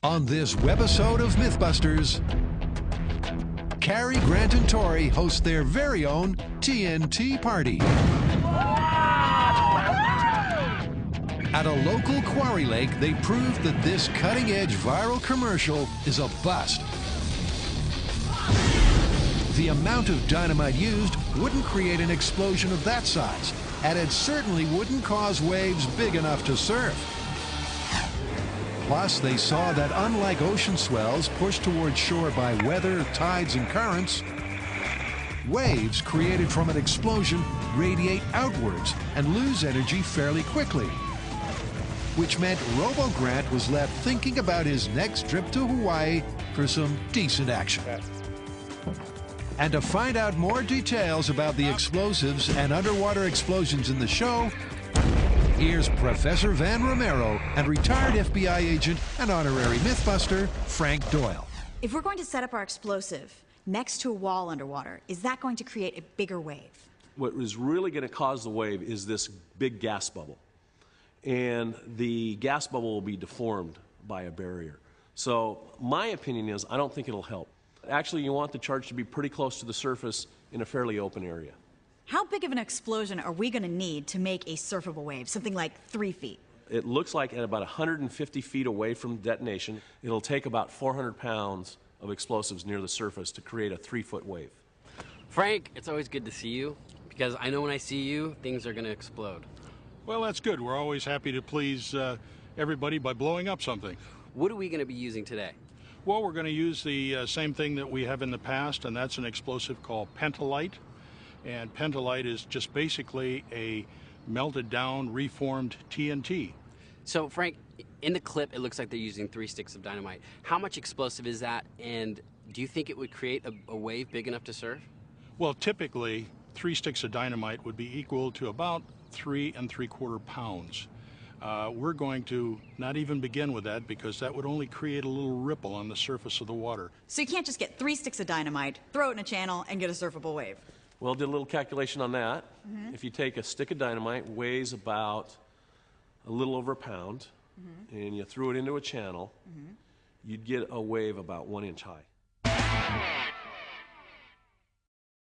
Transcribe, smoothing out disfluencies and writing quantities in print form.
On this webisode of Mythbusters, Cary, Grant, and Tori host their very own TNT party. At a local quarry lake, they proved that this cutting-edge viral commercial is a bust. The amount of dynamite used wouldn't create an explosion of that size, and it certainly wouldn't cause waves big enough to surf. Plus, they saw that unlike ocean swells pushed toward shore by weather, tides, and currents, waves created from an explosion radiate outwards and lose energy fairly quickly, which meant Robo-Grant was left thinking about his next trip to Hawaii for some decent action. And to find out more details about the explosives and underwater explosions in the show, here's Professor Van Romero and retired FBI agent and honorary Mythbuster, Frank Doyle. If we're going to set up our explosive next to a wall underwater, is that going to create a bigger wave? What is really going to cause the wave is this big gas bubble. And the gas bubble will be deformed by a barrier. So my opinion is I don't think it'll help. Actually, you want the charge to be pretty close to the surface in a fairly open area. How big of an explosion are we going to need to make a surfable wave? Something like 3 feet. It looks like at about 150 feet away from detonation, it'll take about 400 pounds of explosives near the surface to create a 3-foot wave. Frank, it's always good to see you, because I know when I see you, things are going to explode. Well, that's good. We're always happy to please everybody by blowing up something. What are we going to be using today? Well, we're going to use the same thing that we have in the past, and that's an explosive called pentolite. And pentolite is just basically a melted down, reformed TNT. So, Frank, in the clip, it looks like they're using 3 sticks of dynamite. How much explosive is that, and do you think it would create a wave big enough to surf? Well, typically, 3 sticks of dynamite would be equal to about 3 3/4 pounds. We're going to not even begin with that because that would only create a little ripple on the surface of the water. So you can't just get 3 sticks of dynamite, throw it in a channel, and get a surfable wave. Well, did a little calculation on that. If you take a stick of dynamite, weighs about a little over a pound, and you threw it into a channel, you'd get a wave about 1 inch high.